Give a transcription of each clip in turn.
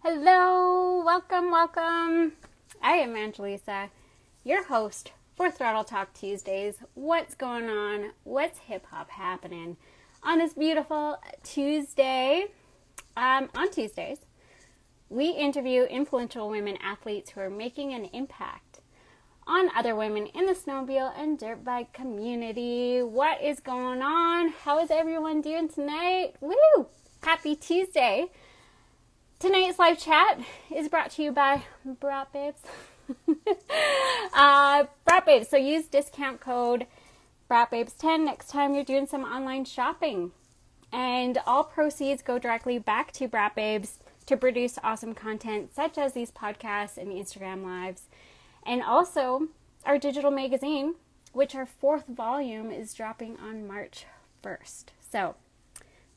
Hello, welcome. I am Angelisa, your host for Throttle Talk Tuesdays. What's going on? What's hip hop happening on this beautiful Tuesday? On Tuesdays, we interview influential women athletes who are making an impact on other women in the snowmobile and dirt bike community. What is going on? How is everyone doing tonight? Woo! Happy Tuesday. Tonight's live chat is brought to you by Braap Babes. Braap Babes. So use discount code BraapBabes10 next time you're doing some online shopping. And all proceeds go directly back to Braap Babes to produce awesome content such as these podcasts and Instagram lives. And also our digital magazine, which our 4th volume is dropping on March 1st. So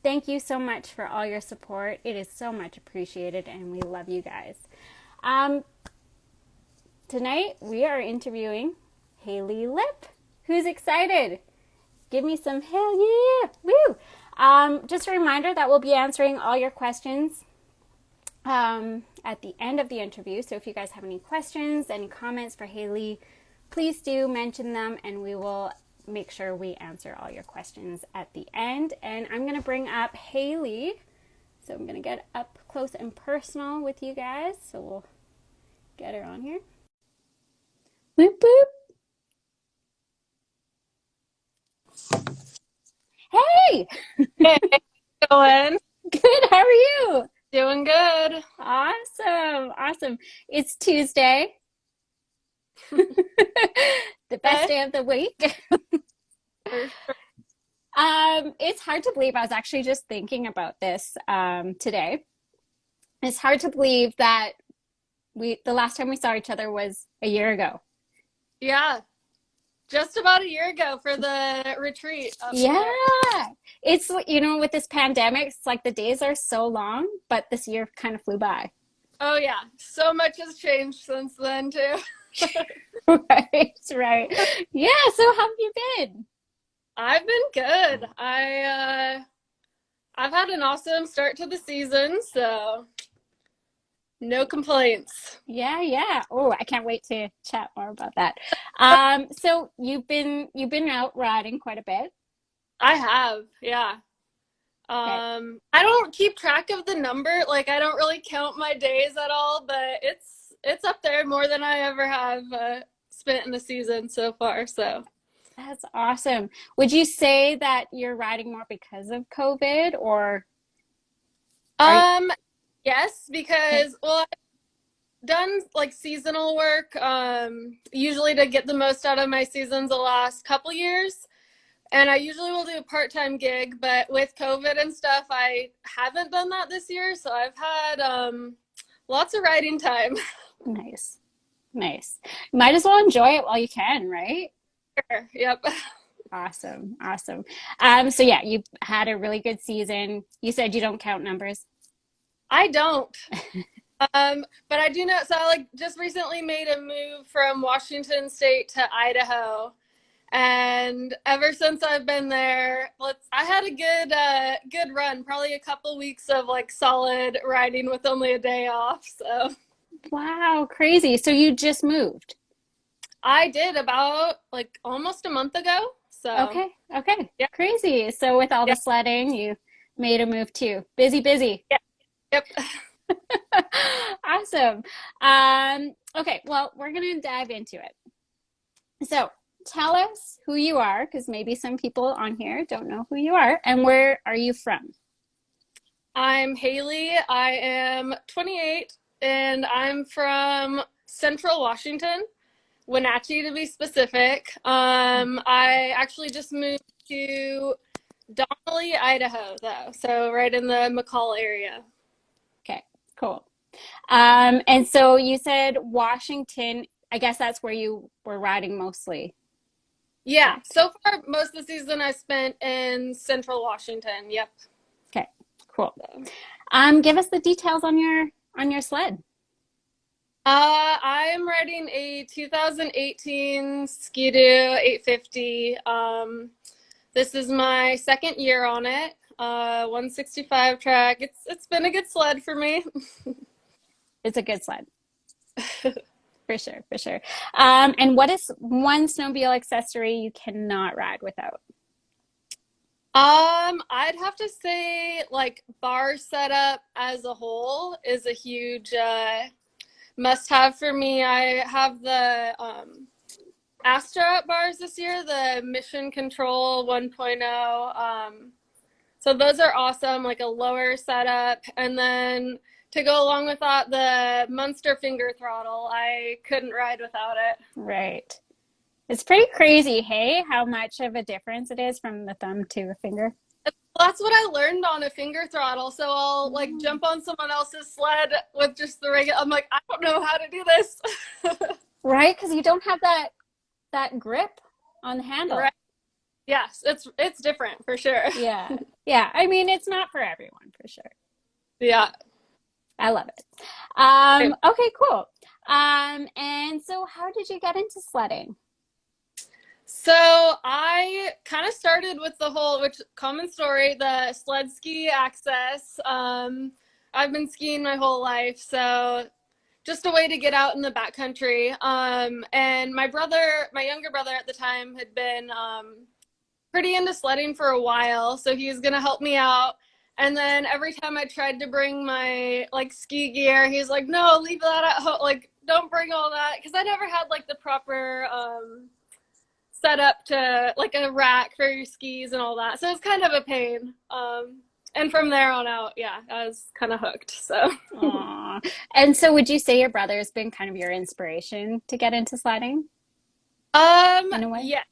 thank you so much for all your support. It is so much appreciated, and we love you guys. Tonight, we are interviewing Haley Lipp. Who's excited? Give me some hell yeah! Woo! Just a reminder that we'll be answering all your questions at the end of the interview. So if you guys have any questions, any comments for Haley, please do mention them, and we will make sure we answer all your questions at the end. And I'm going to bring up Haley. So I'm going to get up close and personal with you guys. So we'll get her on here. Boop, boop. Hey! Hey, going? Good, how are you? Doing good. Awesome. It's Tuesday. The best day of the week. It's hard to believe. I was actually just thinking about this today. It's hard to believe that the last time we saw each other was a year ago. Yeah, just about a year ago for the retreat. Yeah, it's, with this pandemic, it's like the days are so long, but this year kind of flew by. Oh yeah, so much has changed since then too. Right. Yeah, so how have you been? I've been good. I've had an awesome start to the season, so no complaints. Yeah. Oh, I can't wait to chat more about that. So you've been out riding quite a bit. I have, yeah. Okay. I don't keep track of the number, like I don't really count my days at all, but it's up there more than I ever have spent in the season so far, so. That's awesome. Would you say that you're riding more because of COVID or? Yes, because, well, I've done like seasonal work, usually to get the most out of my seasons the last couple years. And I usually will do a part-time gig, but with COVID and stuff, I haven't done that this year. So I've had lots of riding time. Nice. Might as well enjoy it while you can, right? Sure. Yep. Awesome. So yeah, you had a really good season. You said you don't count numbers. I don't. But I do know, so I like just recently made a move from Washington State to Idaho. And ever since I've been there, I had a good run, probably a couple weeks of like solid riding with only a day off. So Wow, crazy. So you just moved. I did about like almost a month ago. So Okay. yeah, Crazy. So with all yeah, the sledding, you made a move too. Busy. yeah, yep. Awesome. Okay, well, we're gonna dive into it. So tell us who you are, because maybe some people on here don't know who you are, and where are you from? I'm Haley. I am 28 and I'm from Central Washington, Wenatchee to be specific. I actually just moved to Donnelly, Idaho, though, so right in the McCall area. Okay, cool. And so you said Washington, I guess that's where you were riding mostly. Yeah, so far most of the season I spent in Central Washington. Yep. Okay, cool. Give us the details on your sled. I'm riding a 2018 Ski-Doo 850. This is my second year on it. 165 track. It's been a good sled for me. It's a good sled. For sure, for sure. And what is one snowmobile accessory you cannot ride without? I'd have to say like bar setup as a whole is a huge must have for me. I have the Astra bars this year, the Mission Control 1.0. So those are awesome, like a lower setup. And then to go along with that, the Munster finger throttle. I couldn't ride without it. Right. It's pretty crazy, hey, how much of a difference it is from the thumb to a finger. That's what I learned on a finger throttle. So I'll like jump on someone else's sled with just the regular. I'm like, I don't know how to do this. Right, because you don't have that grip on the handle. Right. Yes, it's different for sure. Yeah. Yeah. I mean, it's not for everyone, for sure. Yeah. I love it. Okay, cool. And so how did you get into sledding? So I kind of started with the whole, which common story, the sled ski access. I've been skiing my whole life, so just a way to get out in the backcountry. And my younger brother at the time had been pretty into sledding for a while, so he was gonna help me out. And then every time I tried to bring my like ski gear, he's like, "No, leave that at home. Like, don't bring all that," because I never had like the proper set up to like a rack for your skis and all that. So it's kind of a pain. And from there on out, yeah, I was kind of hooked. So. Aww. And so would you say your brother has been kind of your inspiration to get into sledding? In a way? Yeah,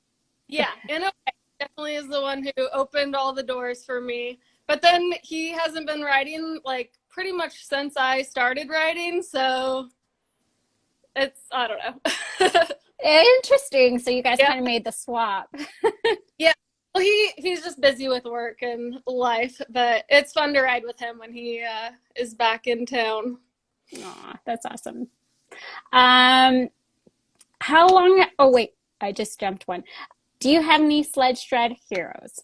yeah, in a way, definitely is the one who opened all the doors for me. But then he hasn't been riding like pretty much since I started riding, so it's I don't know. Interesting. So you guys Yeah. kind of made the swap. Yeah. Well, he's just busy with work and life, but it's fun to ride with him when he is back in town. Aw, that's awesome. How long? Oh, wait, I just jumped one. Do you have any sled shred heroes?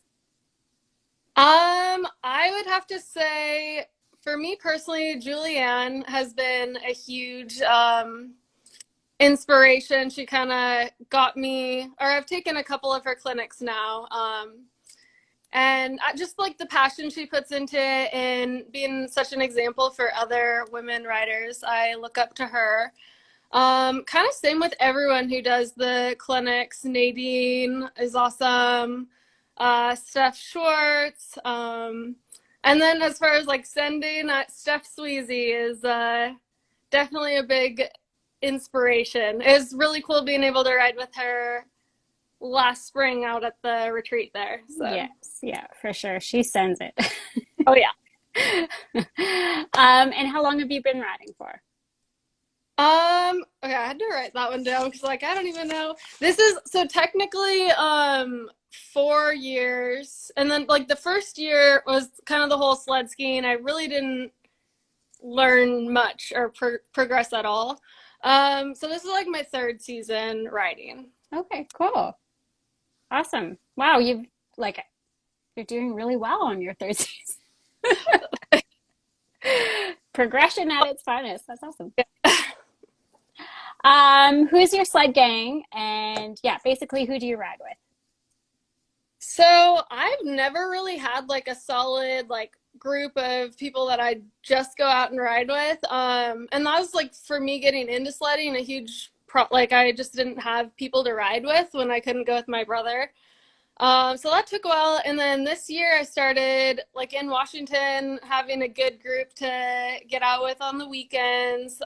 I would have to say, for me personally, Julianne has been a huge inspiration. She kind of got me, or I've taken a couple of her clinics now. And I just like the passion she puts into it and being such an example for other women riders. I look up to her. Kind of same with everyone who does the clinics. Nadine is awesome. Steph Schwartz. And then as far as like sending, Steph Sweezy is definitely a big inspiration. It was really cool being able to ride with her last spring out at the retreat there. So. Yes, yeah, for sure. She sends it. Oh yeah. And how long have you been riding for? Okay, I had to write that one down because like I don't even know. This is so technically 4 years, and then like the first year was kind of the whole sled skiing. I really didn't learn much or progress at all. So this is like my third season riding. Okay, cool. Awesome. Wow, you're doing really well on your third season. Progression at its finest. That's awesome. Who's your sled gang? And yeah, basically, who do you ride with? So I've never really had like a solid like group of people that I just go out and ride with. And that was like for me getting into sledding a huge like I just didn't have people to ride with when I couldn't go with my brother. So that took a while. And then this year I started like in Washington having a good group to get out with on the weekends.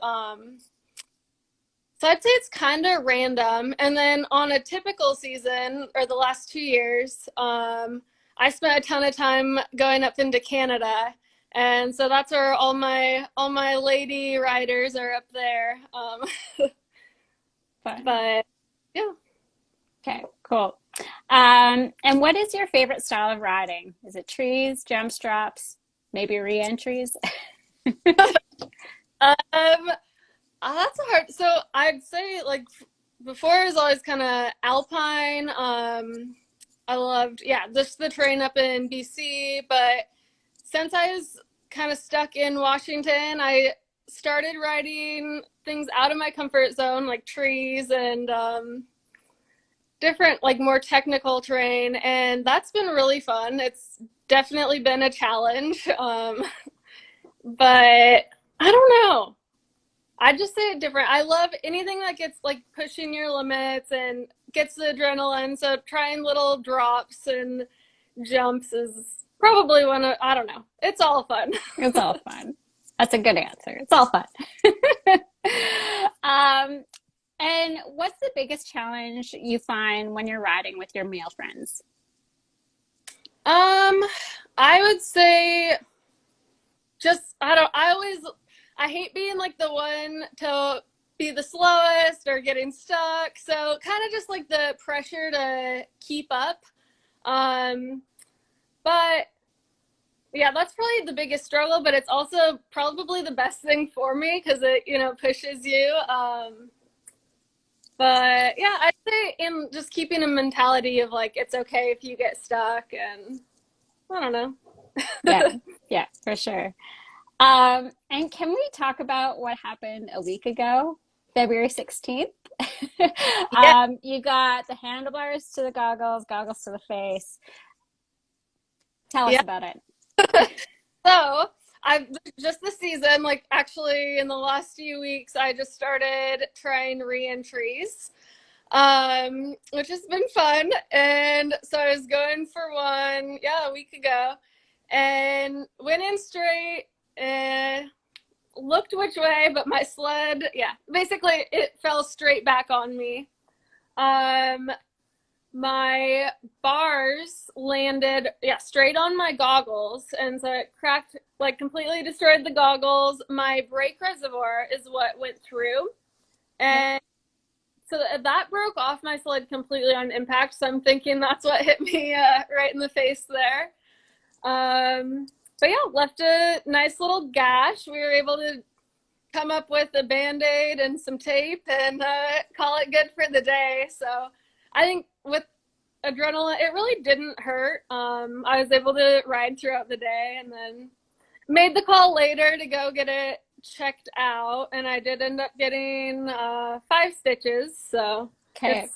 So I'd say it's kind of random. And then on a typical season, or the last 2 years, I spent a ton of time going up into Canada. And so that's where all my lady riders are up there. But yeah. Okay, cool. And what is your favorite style of riding? Is it trees, jumps, drops, maybe re-entries? That's a hard. So I'd say like before it was always kind of alpine. I loved just the terrain up in BC, but since I was kind of stuck in Washington, I started riding things out of my comfort zone, like trees and different, like more technical terrain, and that's been really fun. It's definitely been a challenge, but I don't know. I just say it different. I love anything that gets like pushing your limits and gets the adrenaline. So trying little drops and jumps is probably one of, I don't know. It's all fun. It's all fun. That's a good answer. It's all fun. um, and what's the biggest challenge you find when you're riding with your male friends? I would say just I hate being like the one to be the slowest or getting stuck. So kind of just like the pressure to keep up. But yeah, that's probably the biggest struggle, but it's also probably the best thing for me because it, pushes you. But yeah, I'd say in just keeping a mentality of like, it's okay if you get stuck, and I don't know. Yeah, yeah, for sure. And can we talk about what happened a week ago, February 16th? Yeah. You got the handlebars to the goggles, goggles to the face. Tell us Yeah. about it. So I've just the season, like actually in the last few weeks, I just started trying re-entries, which has been fun. And so I was going for one, yeah, a week ago, and went in straight and looked which way, but my sled, yeah, basically it fell straight back on me. Um, my bars landed, yeah, straight on my goggles, and so it cracked, like completely destroyed the goggles. My brake reservoir is what went through, and so that broke off my sled completely on impact. So I'm thinking that's what hit me right in the face there. But yeah, left a nice little gash. We were able to come up with a band-aid and some tape and call it good for the day. So I think with adrenaline, it really didn't hurt. I was able to ride throughout the day and then made the call later to go get it checked out, and I did end up getting 5 stitches. So Okay.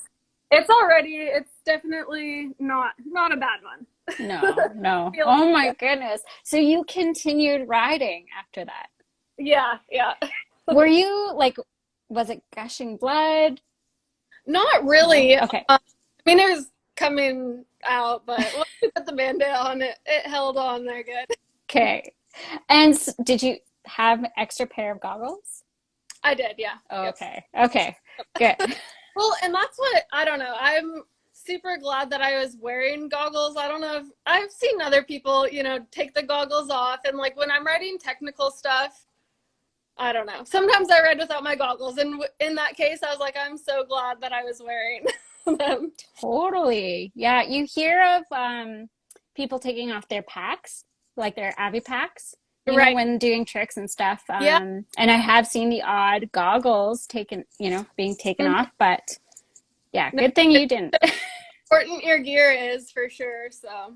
it's definitely not a bad one. No, no. Oh my goodness. So you continued riding after that. Yeah, yeah. Were you like, was it gushing blood? Not No? really. Okay. I mean, it was coming out, but once we put the band-aid on it, it held on there good. Okay. And did you have an extra pair of goggles? I did, yeah. Yep. Okay. Okay. Good. Well, and that's what, I don't know. I'm super glad that I was wearing goggles. I don't know if I've seen other people, take the goggles off, and like when I'm writing technical stuff, I don't know. Sometimes I ride without my goggles, and in that case, I was like, I'm so glad that I was wearing them. Totally. Yeah, you hear of people taking off their packs, like their Avi packs, Right. when doing tricks and stuff. Yeah. And I have seen the odd goggles taken, being taken off, but yeah, No, good thing you didn't. important your gear is for sure. So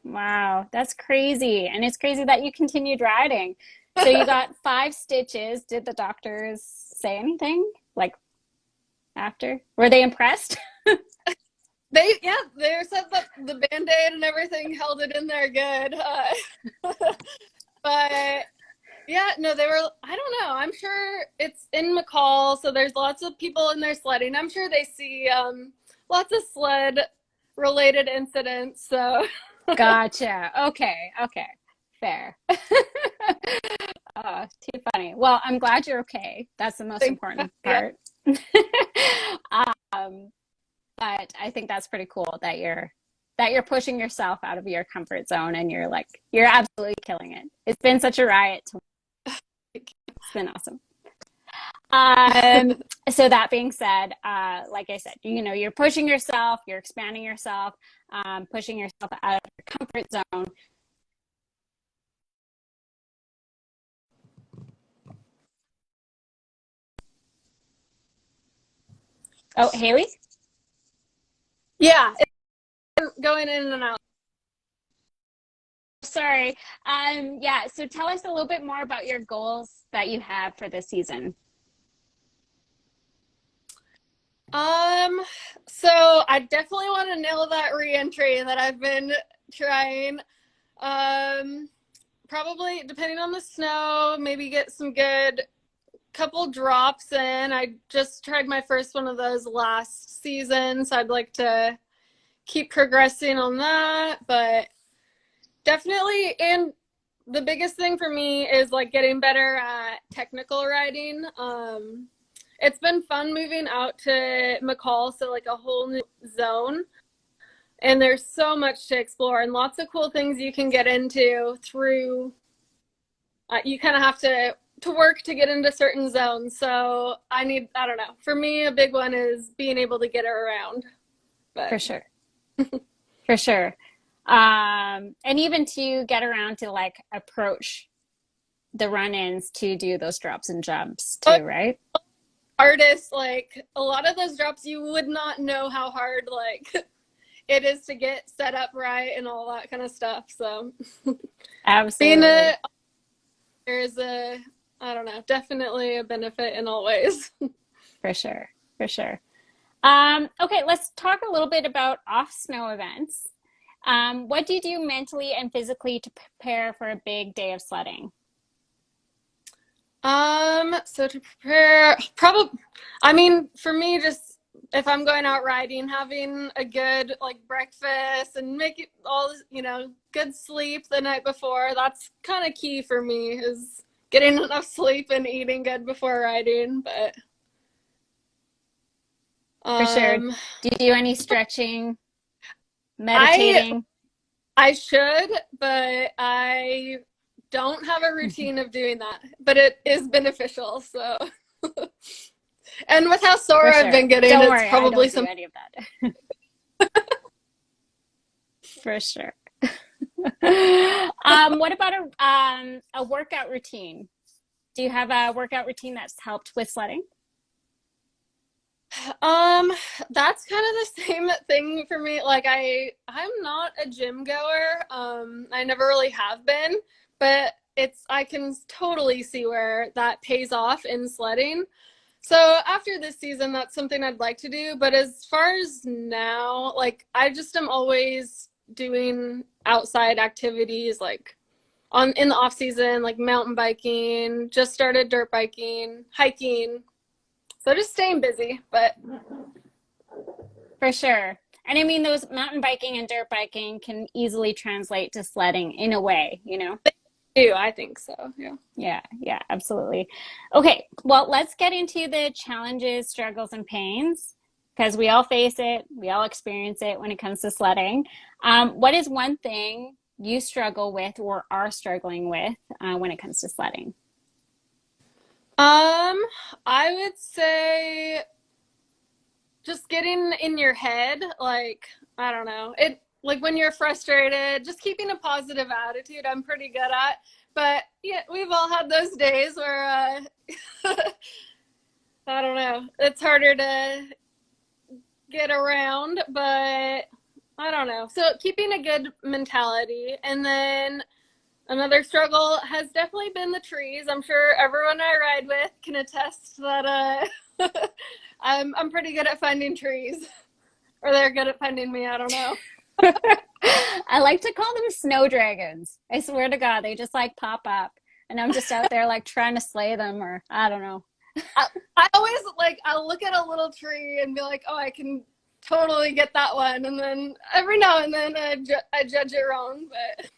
Wow, that's crazy. And it's crazy that you continued riding. So you got 5 stitches. Did the doctors say anything? Like after? Were they impressed? they said that the band-aid and everything held it in there good. But yeah, no, they were, I don't know. I'm sure it's in McCall, so there's lots of people in there sledding. I'm sure they see lots of sled related incidents. So Gotcha. Okay. Okay. Fair. Oh, too funny. Well, I'm glad you're okay. That's the most important yeah. part. um, but I think that's pretty cool that you're pushing yourself out of your comfort zone and you're absolutely killing it. It's been such a riot to It's been awesome. So that being said, like I said, you're pushing yourself, you're expanding yourself, pushing yourself out of your comfort zone. Oh, Haley? Yeah, it's going in and out. Sorry. Yeah, so tell us a little bit more about your goals that you have for this season? Um, so I definitely want to nail that re-entry that I've been trying. Um, Probably depending on the snow, maybe get some good couple drops in. I just tried my first one of those last season, so I'd like to keep progressing on that, but definitely, and the biggest thing for me is like getting better at technical riding. It's been fun moving out to McCall, so like a whole new zone. And there's so much to explore and lots of cool things you can get into through. You kind of have to work to get into certain zones. So I don't know. For me, a big one is being able to get around. For But sure. For sure. And even to get around to like approach the run-ins to do those drops and jumps too, right? artists, like a lot of those drops, you would not know how hard like it is to get set up right and all that kind of stuff. So being Absolutely. a there's a I don't know, definitely a benefit in all ways. For sure. For sure. Okay, let's talk a little bit about off snow events. What do you do mentally and physically to prepare for a big day of sledding? So to prepare, probably, I mean, for me, just if I'm going out riding, having a good like breakfast and make it all, good sleep the night before. That's kind of key for me is getting enough sleep and eating good before riding. But For sure. um, Do you do any stretching, I meditating? I should, but I don't have a routine of doing that. But it is beneficial. So, and with how sore For I've sure. been getting, Don't it's worry, I probably don't do some. any of that. For sure. What about a workout routine? Do you have a workout routine that's helped with sledding? Um, that's kind of the same thing for me. Like I'm not a gym goer. I never really have been, but I can totally see where that pays off in sledding. So after this season, that's something I'd like to do. But as far as now, like I just am always doing outside activities like on in the off season, like mountain biking, just started dirt biking, hiking. So just staying busy, but For sure. And I mean, those mountain biking and dirt biking can easily translate to sledding in a way, you know? do I think so. Yeah. Yeah, yeah, absolutely. Okay, well, let's get into the challenges, struggles, and pains because we all face it, we all experience it when it comes to sledding. What is one thing you struggle with or are struggling with when it comes to sledding? I would say just getting in your head, like, I don't know. It like when you're frustrated, just keeping a positive attitude, I'm pretty good at. But yeah, we've all had those days where I don't know. It's harder to get around, but I don't know. So keeping a good mentality and then another struggle has definitely been the trees. I'm sure everyone I ride with can attest that I'm pretty good at finding trees, or they're good at finding me. I don't know. I like to call them snow dragons. I swear to God, they just like pop up and I'm just out there like trying to slay them or I don't know. I always like I'll look at a little tree and be like, oh, I can totally get that one, and then every now and then I judge it wrong, but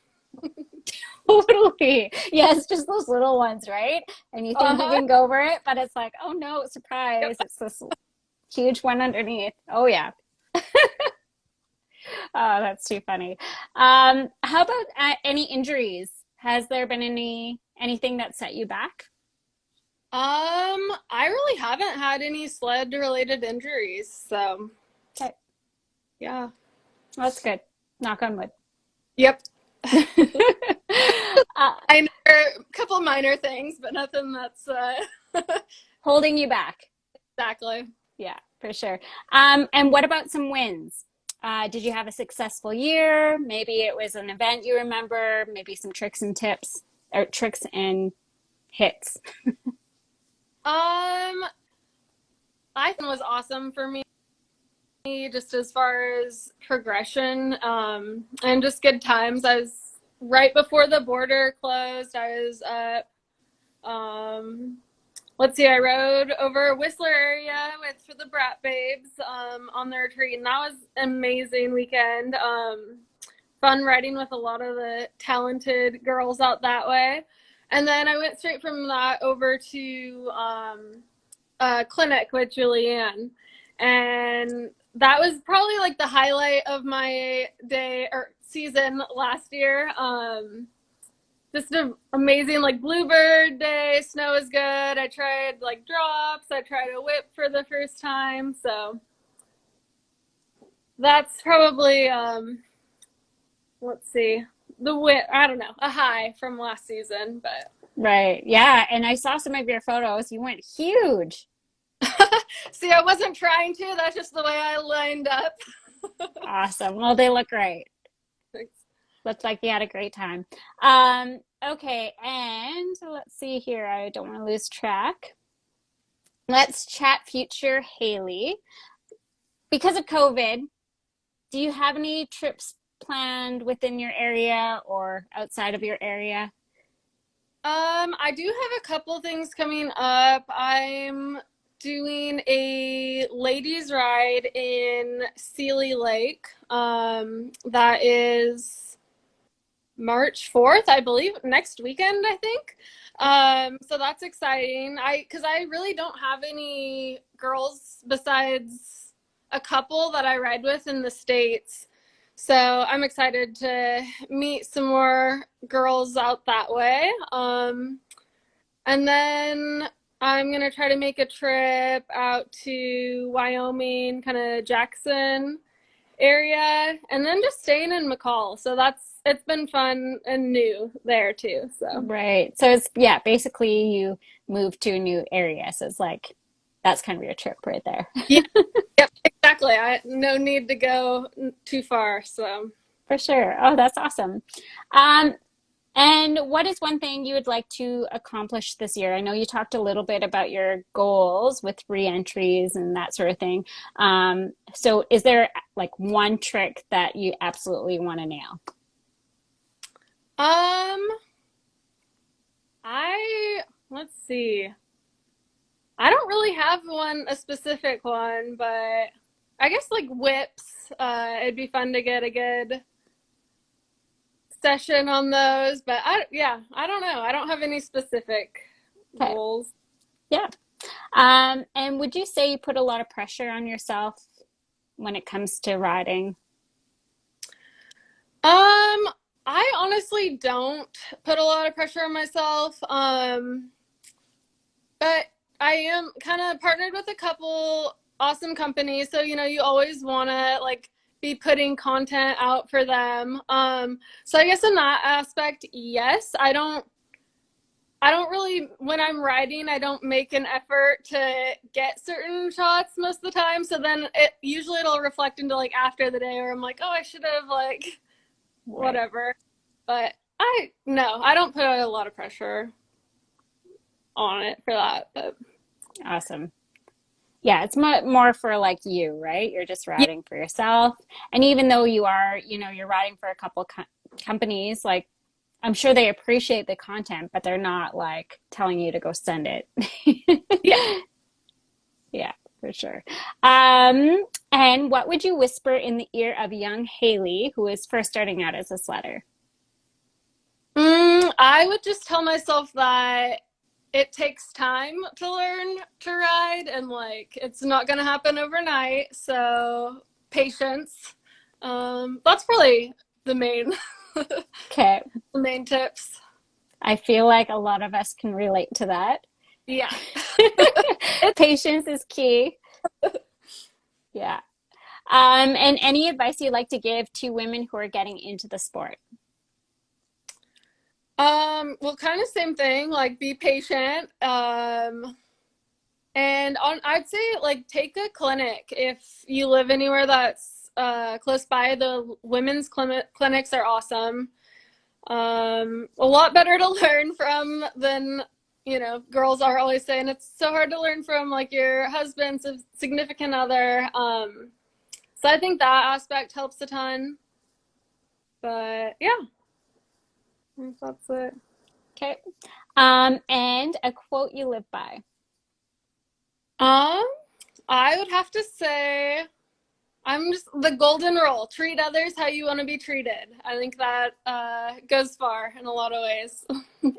Totally. Yes, just those little ones, right? And you think you uh-huh. can go over it, but it's like, oh no, surprise. It's this huge one underneath. Oh yeah. Oh, that's too funny. How about any injuries? Has there been anything that set you back? I really haven't had any sled related injuries, so Okay, yeah. well, that's good. Knock on wood. Yep. uh, I know a couple minor things, but nothing that's Holding you back. exactly. Yeah, for sure. And what about some wins? Did you have a successful year? Maybe it was an event you remember, maybe some tricks and tips or tricks and hits? Um, I think it was awesome for me, just as far as progression, and just good times. I was right before the border closed. I was at, let's see, I rode over Whistler area for the Braap babes, on the retreat, and that was an amazing weekend. Fun riding with a lot of the talented girls out that way. And then I went straight from that over to a clinic with Julianne. And that was probably like the highlight of my day or season last year. Just an amazing like bluebird day. Snow is good. I tried like drops. I tried a whip for the first time. So that's probably let's see, the whip. I don't know, a high from last season, but Right. Yeah. And I saw some of your photos. You went huge. see, I wasn't trying to. That's just the way I lined up. Awesome. Well, they look great. Thanks. Looks like you had a great time. Okay. And let's see here. I don't want to lose track. Let's chat future Haley. Because of COVID, do you have any trips planned within your area or outside of your area? I do have a couple things coming up. I'm doing a ladies ride in Sealy Lake. That is March 4th, I believe, next weekend, I think. So that's exciting. Because I really don't have any girls besides a couple that I ride with in the States. So I'm excited to meet some more girls out that way. And then I'm going to try to make a trip out to Wyoming, kind of Jackson area, and then just staying in McCall. So it's been fun and new there too. So Right. So it's, yeah, basically you moved to a new area. So it's like, that's kind of your trip right there. yeah, yep, exactly. No need to go too far. So For sure. Oh, that's awesome. Um, and what is one thing you would like to accomplish this year? I know you talked a little bit about your goals with re-entries and that sort of thing. So is there like one trick that you absolutely want to nail? um, let's see. I don't really have a specific one, but I guess like whips. It'd be fun to get a good session on those. But I don't know. I don't have any specific Okay. goals. Yeah. And would you say you put a lot of pressure on yourself when it comes to riding? I honestly don't put a lot of pressure on myself. But I am kind of partnered with a couple awesome companies, so you always want to like be putting content out for them. So I guess in that aspect, yes, I don't really, when I'm riding, I don't make an effort to get certain shots most of the time. So then it'll reflect into like after the day where I'm like, oh, I should have like Right. whatever. But no, I don't put a lot of pressure on it for that. But Awesome. Yeah, it's more for like you, right? You're just yeah, riding for yourself. And even though you are, you're riding for a couple companies, like I'm sure they appreciate the content, but they're not like telling you to go send it. yeah. Yeah, for sure. And what would you whisper in the ear of young Haley, who is first starting out as a sledder? I would just tell myself that it takes time to learn to ride and like it's not going to happen overnight. So patience. That's probably the main the Okay, main tips. I feel like a lot of us can relate to that. Yeah. Patience is key. Yeah. And any advice you'd like to give to women who are getting into the sport? Well, kind of same thing, like be patient. And I'd say like take a clinic if you live anywhere that's close by. The women's clinics are awesome. A lot better to learn from than you know, girls are always saying it's so hard to learn from like your husband's significant other. So I think that aspect helps a ton. But yeah, I think that's it. Okay. And a quote you live by. Um, I would have to say I'm just the golden rule: treat others how you want to be treated. I think that goes far in a lot of ways.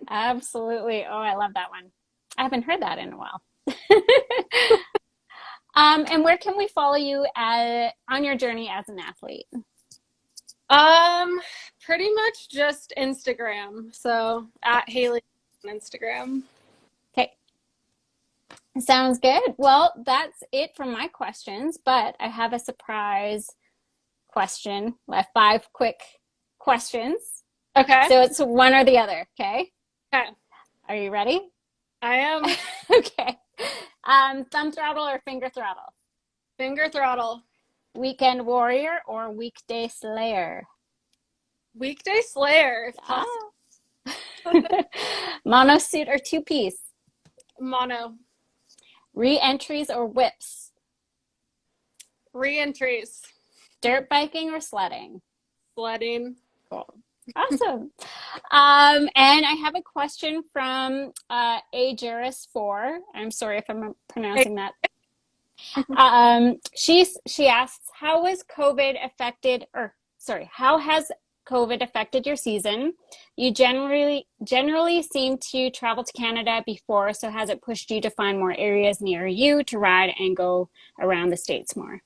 Absolutely. Oh, I love that one. I haven't heard that in a while. And where can we follow you on your journey as an athlete? Um, Pretty much just Instagram. So at Haley on Instagram. Okay. Sounds good. Well, that's it for my questions, but I have a surprise question. I have 5 quick questions. Okay. So it's one or the other, okay? Okay. Are you ready? I am. Okay. Thumb throttle or finger throttle? Finger throttle. Weekend warrior or weekday slayer? Weekday slayer, if possible. Ah. Mono suit or two-piece? Mono. Re-entries or whips? Re-entries. Dirt biking or sledding? Sledding. Cool. Awesome. And I have a question from Ajuris4. I'm sorry if I'm pronouncing that. She asks, how has COVID affected your season? You generally seem to travel to Canada before, so has it pushed you to find more areas near you to ride and go around the States more?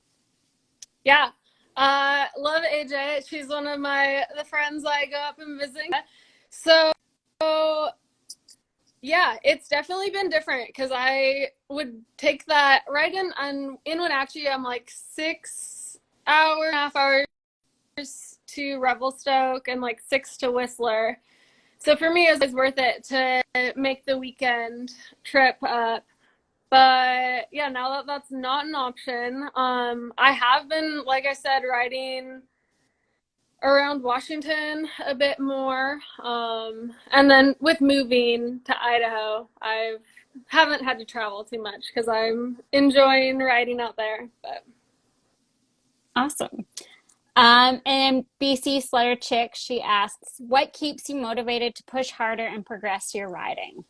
Yeah. Love AJ. She's one of the friends I go up and visit. So yeah, it's definitely been different because I would take that right in Wenatchee. I'm like 6.5 hours to Revelstoke and like 6 to Whistler. So for me, it was worth it to make the weekend trip up. But yeah, now that that's not an option, I have been, like I said, riding around Washington a bit more. And then with moving to Idaho, I haven't had to travel too much because I'm enjoying riding out there. But Awesome. And BC Sledder Chick, she asks, what keeps you motivated to push harder and progress your riding?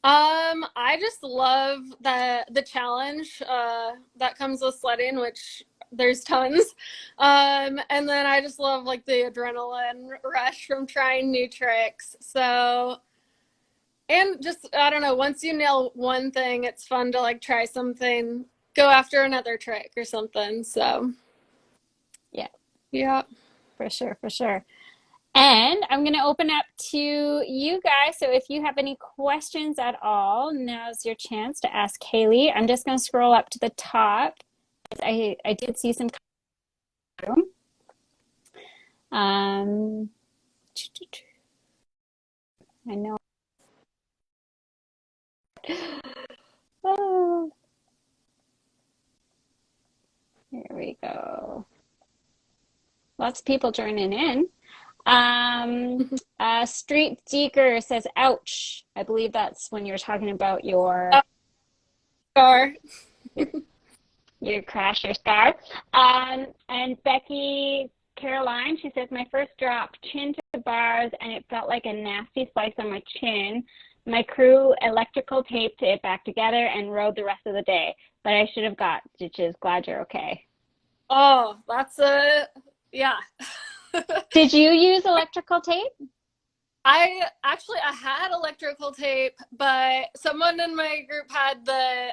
I just love the challenge that comes with sledding, which there's tons. And then I just love like the adrenaline rush from trying new tricks. So, and just I don't know, once you nail one thing, it's fun to like try something, go after another trick or something. So, Yeah, yeah. for sure, for sure. And I'm going to open up to you guys. So if you have any questions at all, now's your chance to ask Haley. I'm just going to scroll up to the top. I did see some. Um, I know. Oh, here we go. Lots of people joining in. Street Deeker says, ouch. I believe that's when you're talking about your Scar. your crash, your scar. And Becky Caroline, she says, my first drop, chin to bars, and it felt like a nasty slice on my chin. My crew electrical taped it back together and rode the rest of the day, but I should have got stitches. Glad you're okay. Oh, that's yeah. Did you use electrical tape? I had electrical tape, but someone in my group had the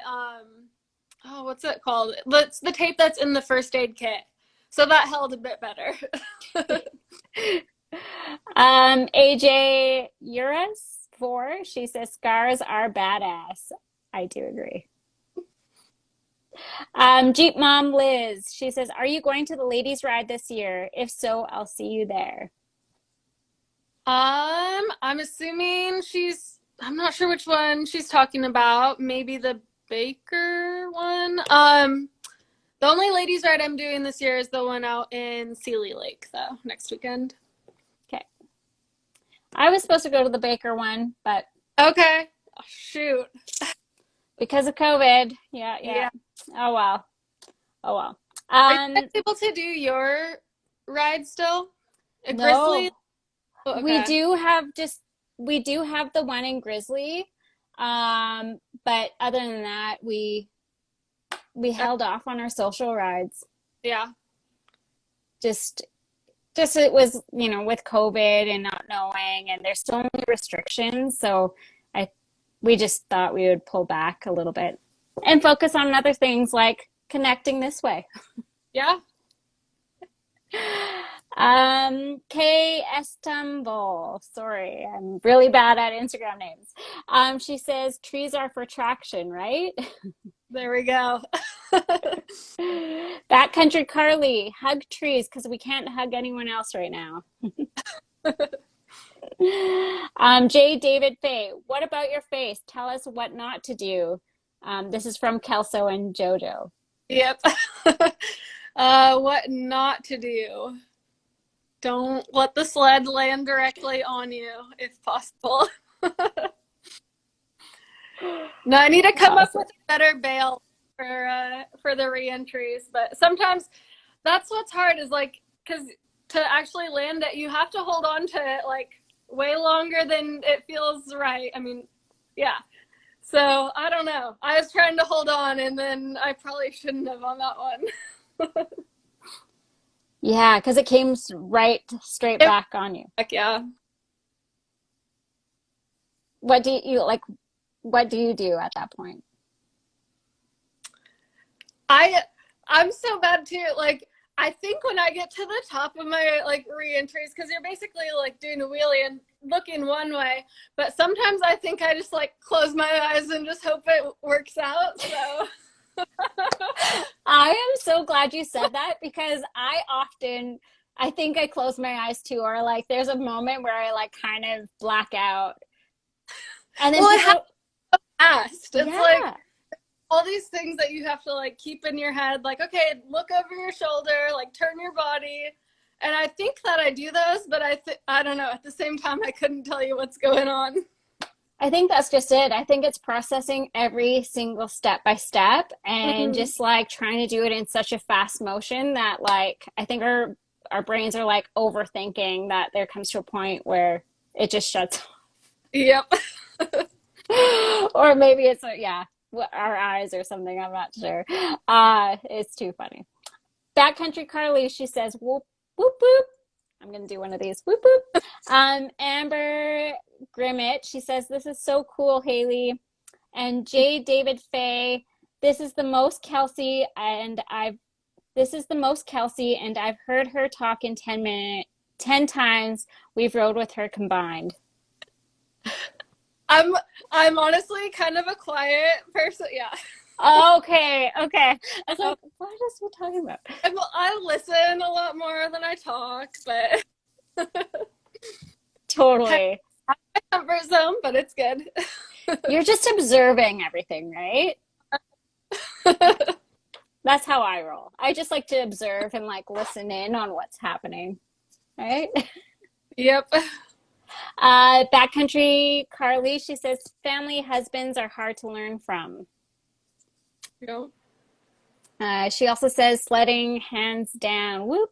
oh, what's it called? It's the tape that's in the first aid kit. So that held a bit better. AJ Uris 4, she says scars are badass. I do agree. Jeep Mom Liz, she says, are you going to the ladies' ride this year? If so, I'll see you there. I'm assuming I'm not sure which one she's talking about. Maybe the Baker one. The only ladies ride I'm doing this year is the one out in Sealy Lake, though, next weekend. Okay. I was supposed to go to the Baker one, but okay. shoot. Because of COVID. Yeah, yeah. Yeah. Oh well. Oh well. Are you guys able to do your ride still? A Grizzly? No. Oh, We okay. do have just we do have the one in Grizzly. But other than that, we Uh, held off on our social rides. yeah. Just just it was, with COVID and not knowing, and there's so many restrictions, so I we just thought we would pull back a little bit and focus on other things like connecting this way. Yeah. Kay Estambul. Sorry, I'm really bad at Instagram names. She says trees are for traction, right? There we go. Backcountry Carly, hug trees because we can't hug anyone else right now. J. David Faye, what about your face? Tell us what not to do. This is from Kelso and Jojo. Yep. What not to do. Don't let the sled land directly on you if possible. No, I need to come up with a better bail for the reentries, but sometimes that's what's hard is like because to actually land it, you have to hold on to it like way longer than it feels right. I mean, yeah. So I don't know. I was trying to hold on, and then I probably shouldn't have on that one. Yeah, because it came right straight back on you. Heck yeah. What do you like? What do you do at that point? I I'm so bad too. Like I think when I get to the top of my like reentries, because you're basically like doing a wheelie and looking one way, but sometimes I think I just like close my eyes and just hope it works out. So I am so glad you said that because I think I close my eyes too, or like there's a moment where I like kind of black out. And then well, it people, fast. It's like yeah, all these things that you have to like keep in your head. Like, okay, look over your shoulder, like turn your body. And I think that I do those, but I don't know. At the same time, I couldn't tell you what's going on. I think that's just it. I think it's processing every single step by step and Mm-hmm. just like trying to do it in such a fast motion that like I think our brains are like overthinking that there comes to a point where it just shuts Yep. off. Or maybe it's yeah, our eyes or something, I'm not sure. It's too funny. Backcountry Carly, she says whoop whoop whoop. I'm gonna do one of these. Whoop whoop. Amber Grimmett, she says, "This is so cool, Haley." And J. David Faye, "This is the most Kelsey, and I've heard her talk in 10 minutes, 10 times we've rode with her combined." I'm honestly kind of a quiet person. Yeah. Okay, okay. I was like, what is he talking about? I listen a lot more than I talk, but Totally. comfort zone, but it's good. You're just observing everything, right? That's how I roll. I just like to observe and like listen in on what's happening, right? Yep. Backcountry Carly, she says, family husbands are hard to learn from. Yep. She also says, sledding, hands down. Whoop.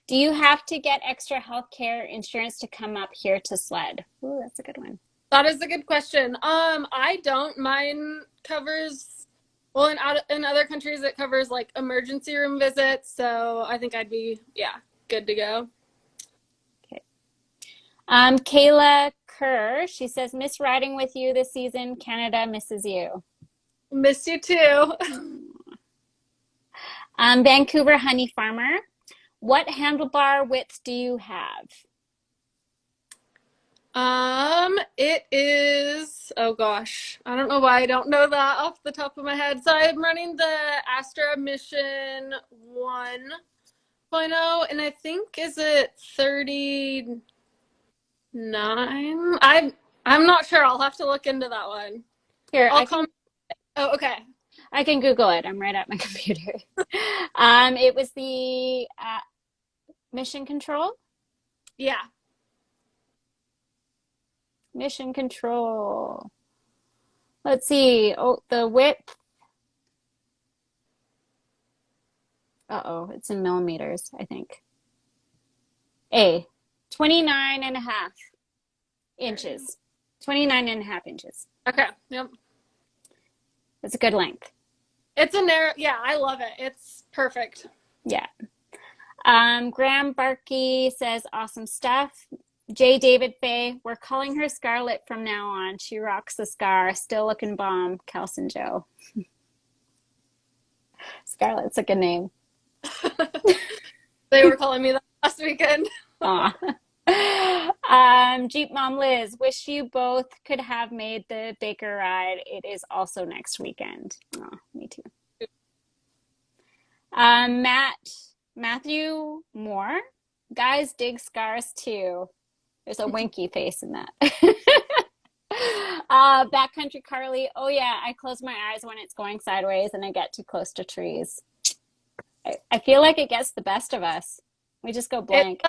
Do you have to get extra health care insurance to come up here to sled? Ooh, that's a good one. That is a good question. I don't. Mine covers, well, in other countries it covers like emergency room visits, so I think I'd be, yeah, good to go. Okay. Kayla Kerr, she says, miss riding with you this season. Canada misses you. Miss you too. Vancouver Honey Farmer, what handlebar width do you have? It is, oh gosh, I don't know why I don't know that off the top of my head. So I'm running the Astra Mission 1.0, and I think is it 39? I'm not sure. I'll have to look into that one. Here, I'll come. Oh, okay. I can Google it. I'm right at my computer. It was the Mission Control. Yeah. Mission Control. Let's see. Oh, the width. Uh-oh, it's in millimeters, I think. 29.5 inches. 29.5 inches. Okay. Yep. That's a good length. It's a narrow. Yeah, I love it. It's perfect. Yeah. Graham Barkey says, awesome stuff. J. David Faye, we're calling her Scarlett from now on. She rocks the scar. Still looking bomb. Kelson Joe. Scarlett's a good name. They were calling me that last weekend. Aw. Jeep Mom Liz, wish you both could have made the Baker ride. It is also next weekend. Oh, me too. Matthew Moore, guys dig scars too. There's a winky face in that. Backcountry Carly, oh yeah, I close my eyes when it's going sideways and I get too close to trees. I feel like it gets the best of us. We just go blank.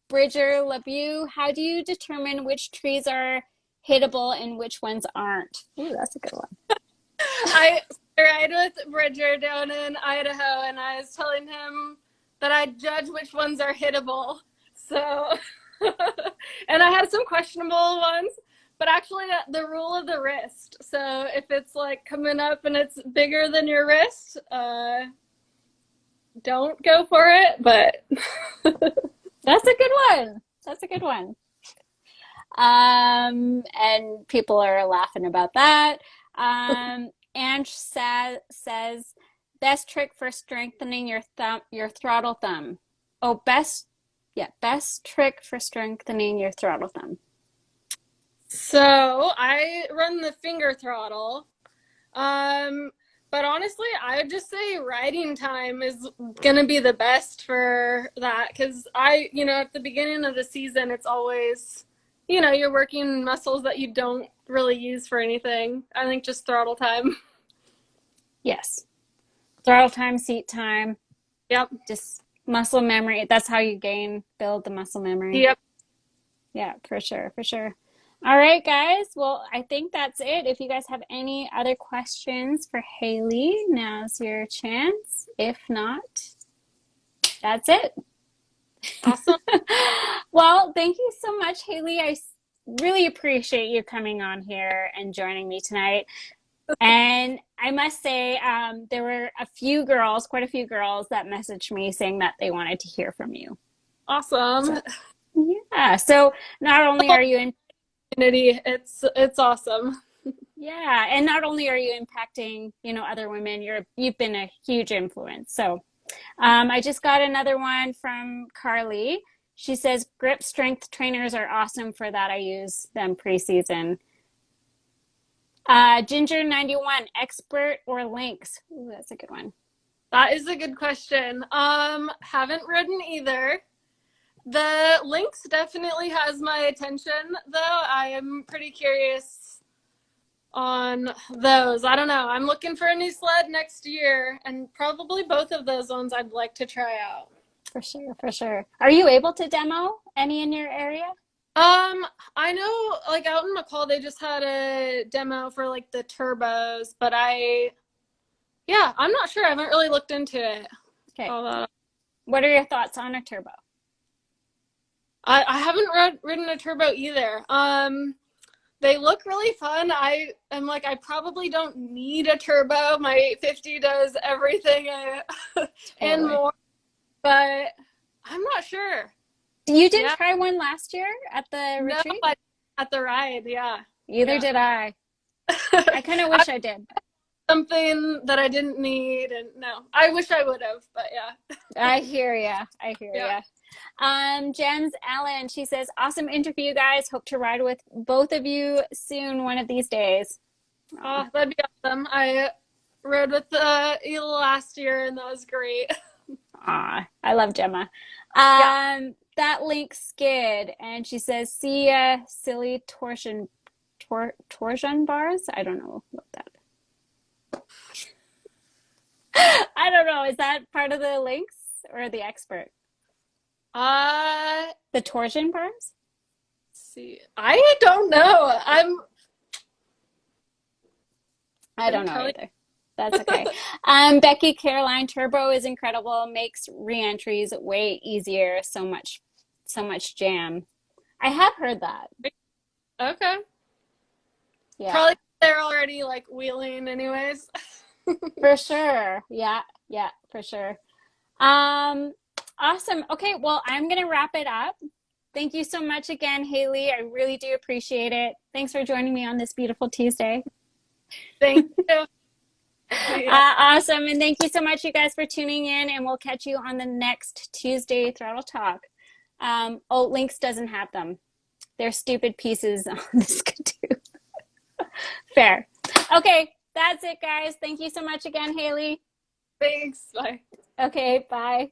Bridger LeBeau, how do you determine which trees are hittable and which ones aren't? Ooh, that's a good one. I ride with Bridger down in Idaho, and I was telling him that I judge which ones are hittable. So, and I had some questionable ones, but actually the rule of the wrist. So if it's like coming up and it's bigger than your wrist, don't go for it. But that's a good one. That's a good one. And people are laughing about that. Ange says, best trick for strengthening your throttle thumb. Oh, best trick for strengthening your throttle thumb. So I run the finger throttle. But honestly, I would just say riding time is going to be the best for that. Because at the beginning of the season, it's always, you're working muscles that you don't really use for anything. I think just throttle time. Yes. Throttle time, seat time. Yep. Just muscle memory. That's how you build the muscle memory. Yep. Yeah, for sure. For sure. All right, guys. Well, I think that's it. If you guys have any other questions for Haley, now's your chance. If not, that's it. Awesome. Well, thank you so much, Haley. I really appreciate you coming on here and joining me tonight. And I must say, there were quite a few girls that messaged me saying that they wanted to hear from you. Awesome. Yeah. So not only are you in community, it's awesome. Yeah, and not only are you impacting, other women, you've been a huge influence. So, I just got another one from Carly. She says grip strength trainers are awesome for that. I use them pre-season. Ginger 91, expert or links? Ooh, that's a good one. That is a good question. Haven't ridden either. The Lynx definitely has my attention, though. I am pretty curious on those. I don't know. I'm looking for a new sled next year, and probably both of those ones I'd like to try out. For sure, for sure. Are you able to demo any in your area? I know, like out in McCall, they just had a demo for like the turbos, but I'm not sure. I haven't really looked into it. Okay. What are your thoughts on a turbo? I haven't ridden a turbo either. They look really fun. I am like, I probably don't need a turbo. My 850 does everything and more, but I'm not sure. You did try one last year at the retreat? No, at the ride, yeah. Either did I. I kind of wish I did. Something that I didn't need, and no, I wish I would have, but yeah. I hear ya. Jens Allen, she says, awesome interview, guys. Hope to ride with both of you soon, one of these days. Oh, that'd be awesome. I rode with Ela last year, and that was great. Aw, I love Gemma. That link skid, and she says, see ya, silly torsion bars? I don't know what that is. I don't know. Is that part of the links or the expert? The torsion bars? see. I don't know. I don't couldn't know tell you. either. That's okay. Becky Caroline, turbo is incredible. Makes reentries way easier. So much jam. I have heard that. Okay. Yeah, Probably they're already like wheeling anyways. for sure. Yeah, for sure. Um, awesome. Okay, well, I'm gonna wrap it up. Thank you so much again, Haley. I really do appreciate it. Thanks for joining me on this beautiful Tuesday. Thank you. See ya. Awesome. And thank you so much, you guys, for tuning in. And we'll catch you on the next Tuesday Throttle Talk. Oh, Lynx doesn't have them. They're stupid pieces on the skidoo. Fair. Okay, that's it, guys. Thank you so much again, Haley. Thanks. Bye. Okay, bye.